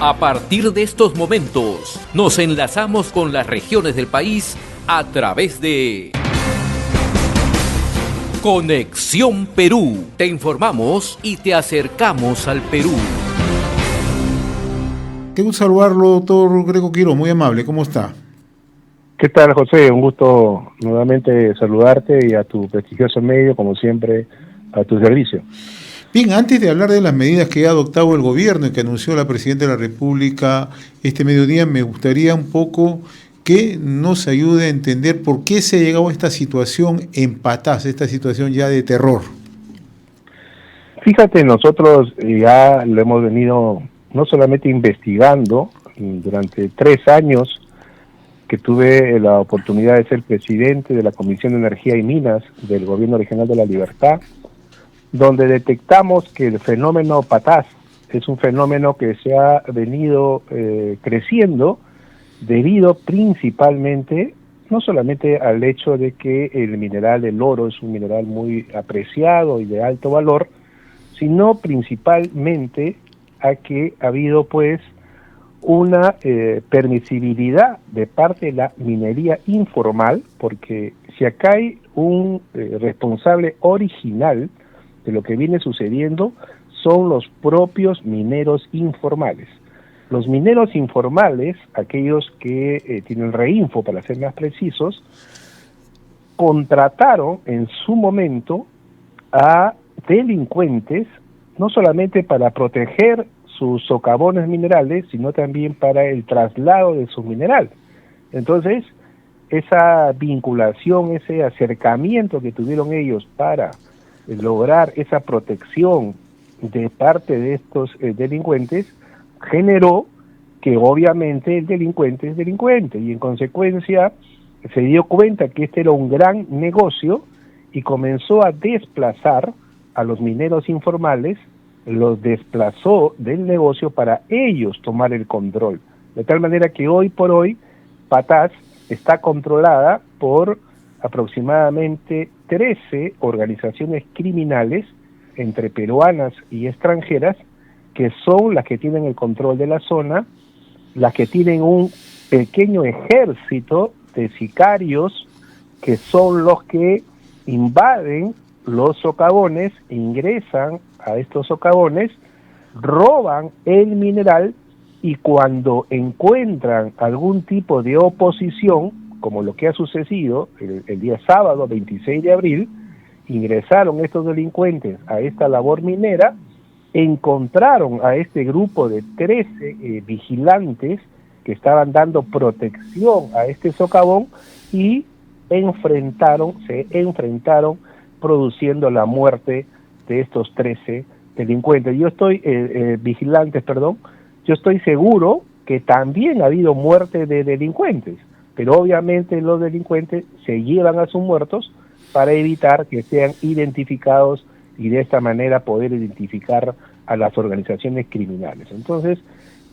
A partir de estos momentos, nos enlazamos con las regiones del país a través de Conexión Perú. Te informamos y te acercamos al Perú. Qué gusto saludarlo, doctor Greco Quiroz, muy amable, ¿cómo está? ¿Qué tal, José? Un gusto nuevamente saludarte y a tu prestigioso medio, como siempre, a tu servicio. Bien, antes de hablar de las medidas que ha adoptado el gobierno y que anunció la Presidenta de la República este mediodía, me gustaría un poco que nos ayude a entender por qué se ha llegado a esta situación en Patás, esta situación ya de terror. Fíjate, nosotros ya lo hemos venido no solamente investigando durante 3 años que tuve la oportunidad de ser presidente de la Comisión de Energía y Minas del Gobierno Regional de la Libertad, donde detectamos que el fenómeno Patás es un fenómeno que se ha venido creciendo debido principalmente, no solamente al hecho de que el mineral del oro es un mineral muy apreciado y de alto valor, sino principalmente a que ha habido pues una permisibilidad de parte de la minería informal, porque si acá hay un responsable original de lo que viene sucediendo, son los propios mineros informales. Los mineros informales, aquellos que tienen reinfo, para ser más precisos, contrataron en su momento a delincuentes, no solamente para proteger sus socavones minerales, sino también para el traslado de su mineral. Entonces, esa vinculación, ese acercamiento que tuvieron ellos para lograr esa protección de parte de estos delincuentes, generó que obviamente el delincuente es delincuente, y en consecuencia se dio cuenta que este era un gran negocio y comenzó a desplazar a los mineros informales, los desplazó del negocio para ellos tomar el control. De tal manera que hoy por hoy Patás está controlada por aproximadamente 13 organizaciones criminales, entre peruanas y extranjeras, que son las que tienen el control de la zona, las que tienen un pequeño ejército de sicarios, que son los que invaden los socavones, ingresan a estos socavones, roban el mineral, y cuando encuentran algún tipo de oposición, como lo que ha sucedido el día sábado 26 de abril, ingresaron estos delincuentes a esta labor minera, encontraron a este grupo de 13 vigilantes que estaban dando protección a este socavón y se enfrentaron produciendo la muerte de estos 13 delincuentes. Yo estoy seguro que también ha habido muerte de delincuentes, pero obviamente los delincuentes se llevan a sus muertos para evitar que sean identificados y de esta manera poder identificar a las organizaciones criminales. Entonces,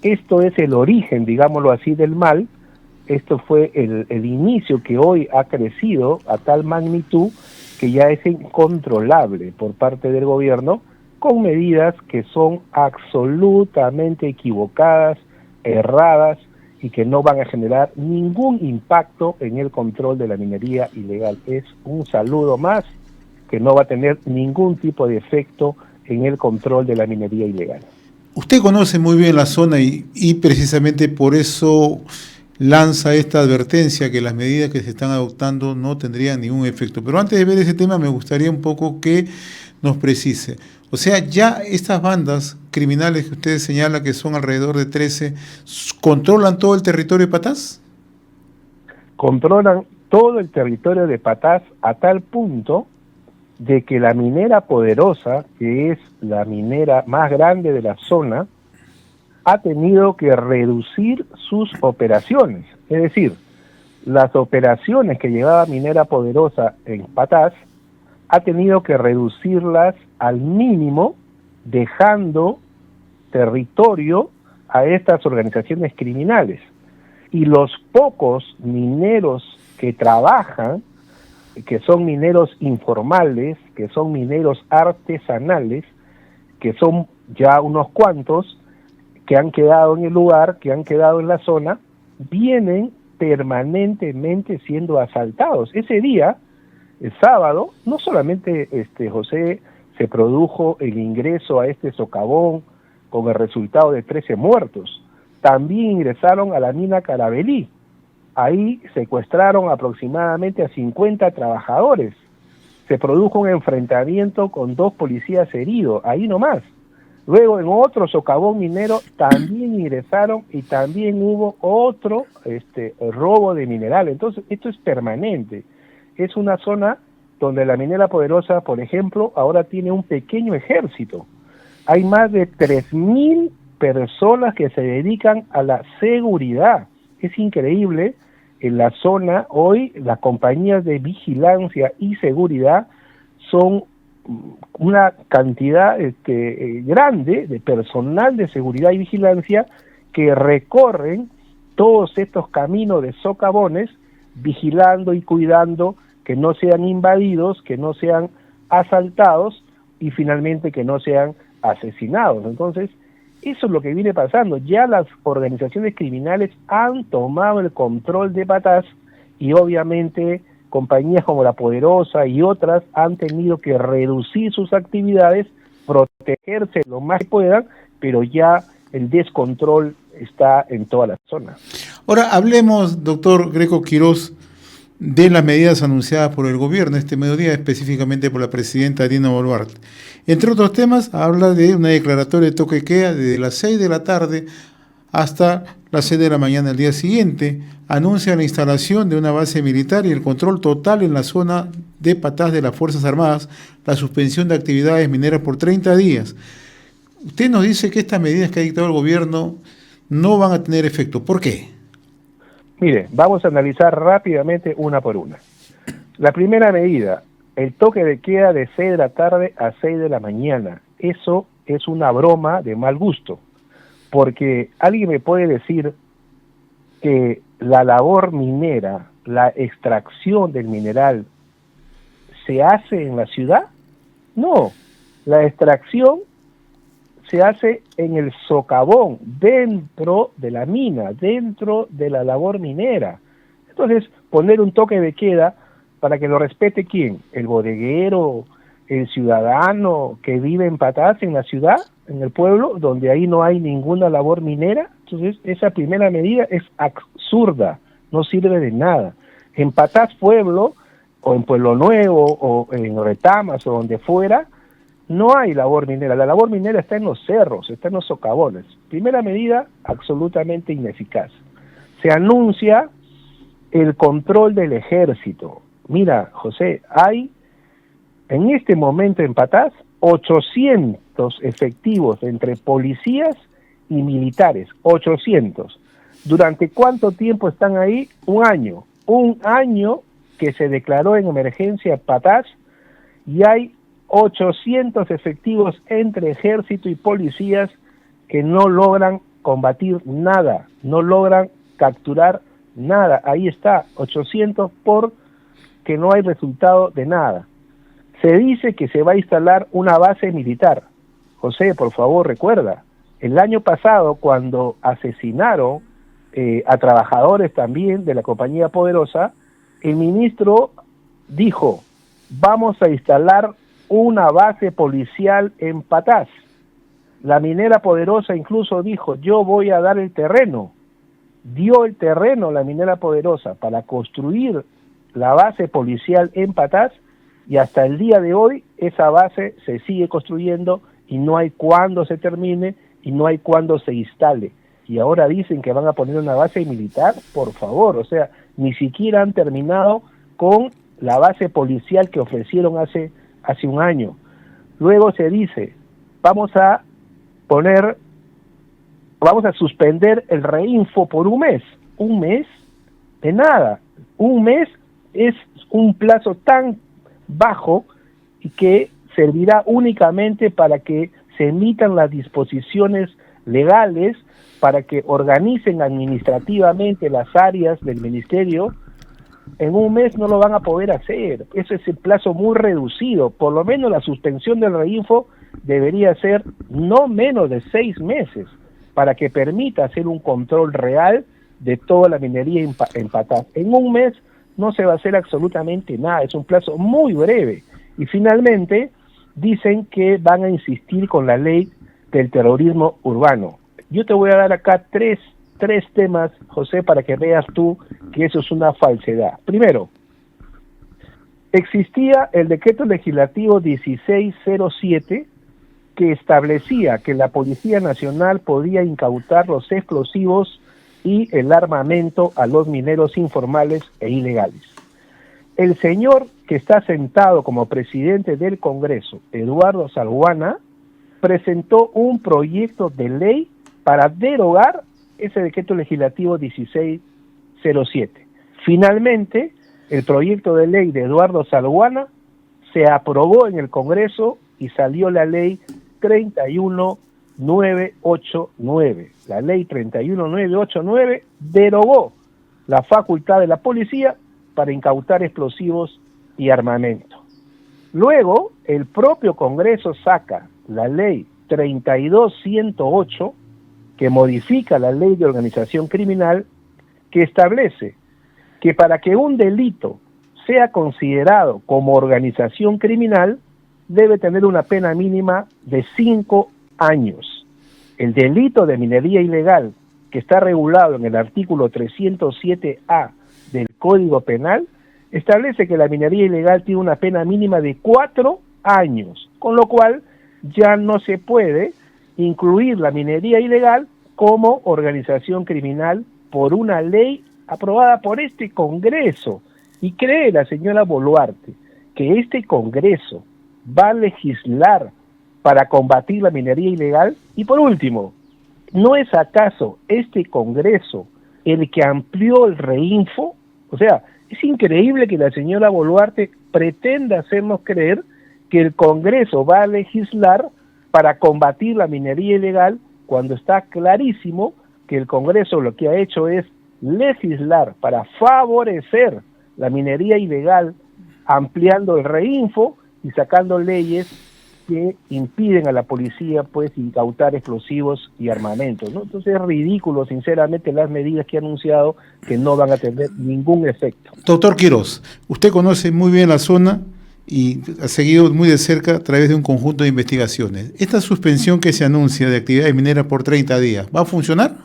esto es el origen, digámoslo así, del mal. Esto fue el inicio que hoy ha crecido a tal magnitud que ya es incontrolable por parte del gobierno, con medidas que son absolutamente equivocadas, erradas, y que no van a generar ningún impacto en el control de la minería ilegal. Es un saludo más que no va a tener ningún tipo de efecto en el control de la minería ilegal. Usted conoce muy bien la zona y precisamente por eso lanza esta advertencia que las medidas que se están adoptando no tendrían ningún efecto. Pero antes de ver ese tema me gustaría un poco que nos precise. O sea, ya estas bandas criminales que usted señala, que son alrededor de 13, ¿controlan todo el territorio de Patás? Controlan todo el territorio de Patás a tal punto de que la minera Poderosa, que es la minera más grande de la zona, ha tenido que reducir sus operaciones. Es decir, las operaciones que llevaba Minera Poderosa en Patás ha tenido que reducirlas al mínimo, dejando territorio a estas organizaciones criminales. Y los pocos mineros que trabajan, que son mineros informales, que son mineros artesanales, que son ya unos cuantos, que han quedado en el lugar, que han quedado en la zona, vienen permanentemente siendo asaltados. Ese día, el sábado, no solamente José, se produjo el ingreso a este socavón con el resultado de 13 muertos, también ingresaron a la mina Carabelí. Ahí secuestraron aproximadamente a 50 trabajadores. Se produjo un enfrentamiento con 2 policías heridos, ahí nomás. Luego en otro socavón minero también ingresaron y también hubo otro robo de mineral. Entonces esto es permanente. Es una zona donde la minera Poderosa, por ejemplo, ahora tiene un pequeño ejército. Hay más de 3.000 personas que se dedican a la seguridad. Es increíble, en la zona hoy las compañías de vigilancia y seguridad son una cantidad grande de personal de seguridad y vigilancia que recorren todos estos caminos de socavones, vigilando y cuidando que no sean invadidos, que no sean asaltados y finalmente que no sean asesinados. Entonces, eso es lo que viene pasando. Ya las organizaciones criminales han tomado el control de Patás y obviamente compañías como La Poderosa y otras han tenido que reducir sus actividades, protegerse lo más que puedan, pero ya el descontrol está en toda la zona. Ahora hablemos, doctor Greco Quiroz, de las medidas anunciadas por el gobierno este mediodía, específicamente por la presidenta Dina Boluarte. Entre otros temas, habla de una declaratoria de toque de queda desde las 6 de la tarde hasta las 6 de la mañana del día siguiente. Anuncia la instalación de una base militar y el control total en la zona de Patás de las Fuerzas Armadas, la suspensión de actividades mineras por 30 días. Usted nos dice que estas medidas que ha dictado el gobierno no van a tener efecto. ¿Por qué? Mire, vamos a analizar rápidamente una por una. La primera medida, el toque de queda de 6 de la tarde a 6 de la mañana. Eso es una broma de mal gusto, porque alguien me puede decir que la labor minera, la extracción del mineral, ¿se hace en la ciudad? No, la extracción se hace en el socavón, dentro de la mina, dentro de la labor minera. Entonces, poner un toque de queda para que lo respete ¿quién? El bodeguero, el ciudadano que vive en Patás, en la ciudad, en el pueblo, donde ahí no hay ninguna labor minera. Entonces, esa primera medida es absurda, no sirve de nada. En Patás Pueblo, o en Pueblo Nuevo, o en Retamas, o donde fuera, no hay labor minera. La labor minera está en los cerros, está en los socavones. Primera medida, absolutamente ineficaz. Se anuncia el control del ejército. Mira, José, hay en este momento en Patás 800 efectivos entre policías y militares. 800. ¿Durante cuánto tiempo están ahí? Un año. Un año que se declaró en emergencia Patás y hay 800 efectivos entre ejército y policías que no logran combatir nada, no logran capturar nada. Ahí está, 800 porque no hay resultado de nada. Se dice que se va a instalar una base militar. José, por favor, recuerda, el año pasado cuando asesinaron a trabajadores también de la compañía Poderosa, el ministro dijo, vamos a instalar una base policial en Patás. La minera Poderosa incluso dijo, yo voy a dar el terreno. Dio el terreno la minera Poderosa para construir la base policial en Patás y hasta el día de hoy esa base se sigue construyendo y no hay cuándo se termine y no hay cuándo se instale. Y ahora dicen que van a poner una base militar, por favor, o sea, ni siquiera han terminado con la base policial que ofrecieron hace un año. Luego se dice, vamos a suspender el reinfo por un mes. Un mes de nada. Un mes es un plazo tan bajo y que servirá únicamente para que se emitan las disposiciones legales, para que organicen administrativamente las áreas del ministerio. En un mes no lo van a poder hacer. Ese es el plazo muy reducido. Por lo menos la suspensión del reinfo debería ser no menos de 6 meses. para que permita hacer un control real de toda la minería en Patás. En un mes no se va a hacer absolutamente nada, es un plazo muy breve. Y finalmente dicen que van a insistir con la ley del terrorismo urbano. Yo te voy a dar acá tres temas, José, para que veas tú que eso es una falsedad. Primero, existía el decreto legislativo 1607 que establecía que la Policía Nacional podía incautar los explosivos y el armamento a los mineros informales e ilegales. El señor que está sentado como presidente del Congreso, Eduardo Salguana, presentó un proyecto de ley para derogar ese decreto legislativo 1607. Finalmente, el proyecto de ley de Eduardo Salguana se aprobó en el Congreso y salió la ley 31989. La ley 31989 derogó la facultad de la policía para incautar explosivos y armamento. Luego, el propio Congreso saca la ley 32108, que modifica la ley de organización criminal, que establece que para que un delito sea considerado como organización criminal, debe tener una pena mínima de 5 años. El delito de minería ilegal, que está regulado en el artículo 307A del Código Penal, establece que la minería ilegal tiene una pena mínima de 4 años, con lo cual ya no se puede incluir la minería ilegal como organización criminal por una ley aprobada por este Congreso. Y cree la señora Boluarte que este Congreso va a legislar para combatir la minería ilegal. Y por último, ¿no es acaso este Congreso el que amplió el reinfo? O sea, es increíble que la señora Boluarte pretenda hacernos creer que el Congreso va a legislar para combatir la minería ilegal, cuando está clarísimo que el Congreso lo que ha hecho es legislar para favorecer la minería ilegal, ampliando el reinfo y sacando leyes que impiden a la policía pues incautar explosivos y armamentos, ¿no? Entonces es ridículo, sinceramente, las medidas que ha anunciado, que no van a tener ningún efecto. Doctor Quiroz, usted conoce muy bien la zona y ha seguido muy de cerca a través de un conjunto de investigaciones. ¿Esta suspensión que se anuncia de actividades mineras por 30 días, va a funcionar?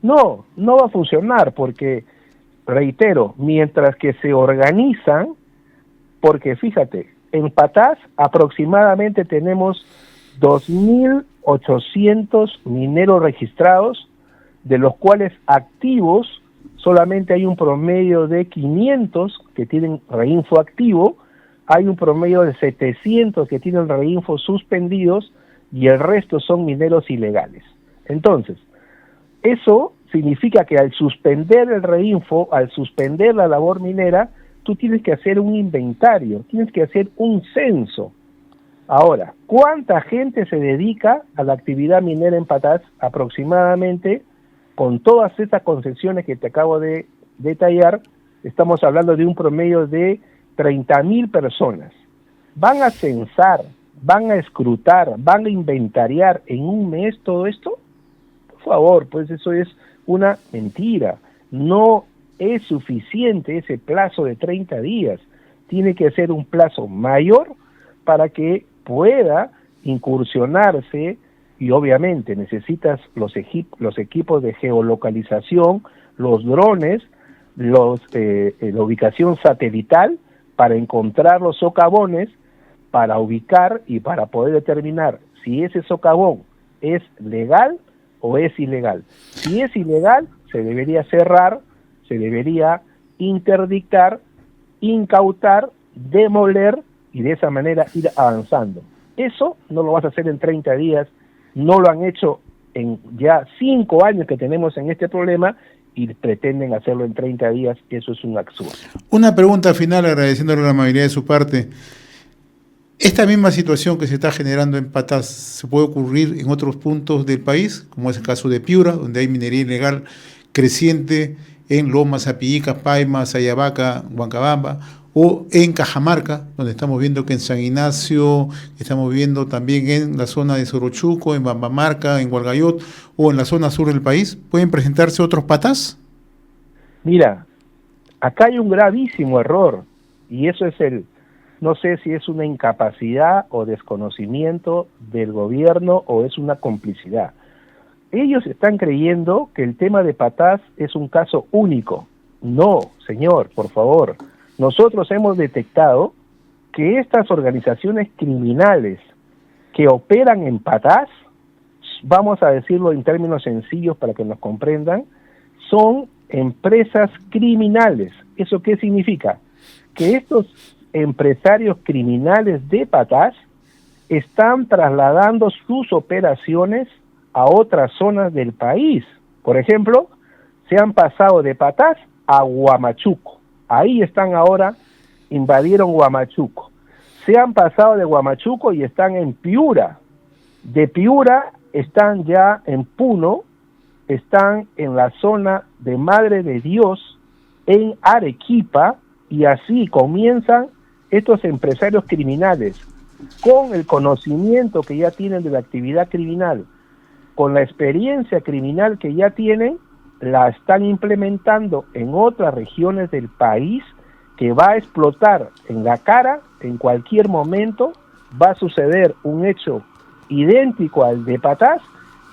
No, no va a funcionar porque, reitero, mientras que se organizan, porque fíjate, en Patás aproximadamente tenemos 2.800 mineros registrados, de los cuales activos solamente hay un promedio de 500 que tienen reinfo activo, hay un promedio de 700 que tienen reinfo suspendidos y el resto son mineros ilegales. Entonces, eso significa que al suspender el reinfo, al suspender la labor minera, tú tienes que hacer un inventario, tienes que hacer un censo. Ahora, ¿cuánta gente se dedica a la actividad minera en Patás? Aproximadamente, con todas estas concesiones que te acabo de detallar, estamos hablando de un promedio de 30.000 personas. ¿Van a censar, van a escrutar, van a inventariar en un mes todo esto? Por favor, pues eso es una mentira. No es suficiente ese plazo de 30 días. Tiene que ser un plazo mayor para que pueda incursionarse, y obviamente necesitas los equipos de geolocalización, los drones, la ubicación satelital para encontrar los socavones, para ubicar y para poder determinar si ese socavón es legal o es ilegal. Si es ilegal, se debería cerrar, se debería interdictar, incautar, demoler y de esa manera ir avanzando. Eso no lo vas a hacer en 30 días, no lo han hecho en ya 5 años que tenemos en este problema y pretenden hacerlo en 30 días, eso es un absurdo. Una pregunta final, agradeciéndole la amabilidad de su parte. ¿Esta misma situación que se está generando en Patás se puede ocurrir en otros puntos del país, como es el caso de Piura, donde hay minería ilegal creciente en Lomas, Apillicas, Paimas, Ayabaca, Huancabamba, o en Cajamarca, donde estamos viendo que en San Ignacio, estamos viendo también en la zona de Sorochuco, en Bambamarca, en Hualgayot o en la zona sur del país? ¿Pueden presentarse otros patás? Mira, acá hay un gravísimo error, y eso es no sé si es una incapacidad o desconocimiento del gobierno o es una complicidad. Ellos están creyendo que el tema de patás es un caso único. No, señor, por favor. Nosotros hemos detectado que estas organizaciones criminales que operan en patás, vamos a decirlo en términos sencillos para que nos comprendan, son empresas criminales. ¿Eso qué significa? Que estos empresarios criminales de patás están trasladando sus operaciones a otras zonas del país. Por ejemplo, se han pasado de patás a Huamachuco. Ahí están ahora, invadieron Huamachuco. Se han pasado de Huamachuco y están en Piura. De Piura están ya en Puno, están en la zona de Madre de Dios, en Arequipa, y así comienzan estos empresarios criminales, con el conocimiento que ya tienen de la actividad criminal, con la experiencia criminal que ya tienen, la están implementando en otras regiones del país, que va a explotar en la cara en cualquier momento. Va a suceder un hecho idéntico al de patás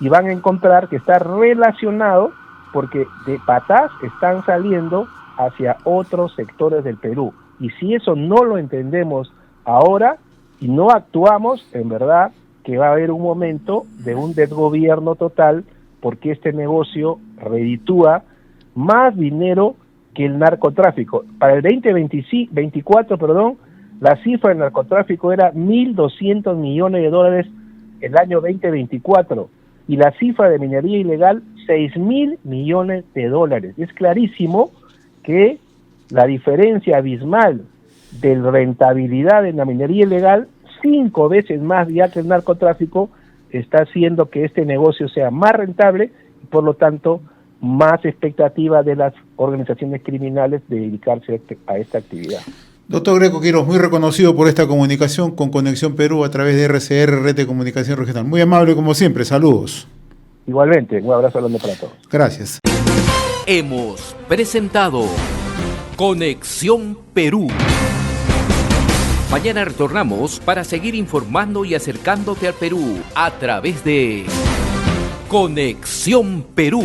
y van a encontrar que está relacionado, porque de patás están saliendo hacia otros sectores del Perú. Y si eso no lo entendemos ahora y no actuamos, en verdad que va a haber un momento de un desgobierno total, porque este negocio reditúa más dinero que el narcotráfico. Para el 2024, la cifra del narcotráfico era 1.200 millones de dólares el año 2024, y la cifra de minería ilegal 6.000 millones de dólares. Es clarísimo que la diferencia abismal de rentabilidad en la minería ilegal, 5 veces más ya que el narcotráfico, está haciendo que este negocio sea más rentable y por lo tanto más expectativa de las organizaciones criminales de dedicarse a esta actividad. Doctor Greco Quiroz, muy reconocido por esta comunicación con Conexión Perú a través de RCR, Red de Comunicación Regional. Muy amable como siempre, saludos. Igualmente, un abrazo grande para todos. Gracias. Hemos presentado Conexión Perú. Mañana retornamos para seguir informando y acercándote al Perú a través de Conexión Perú.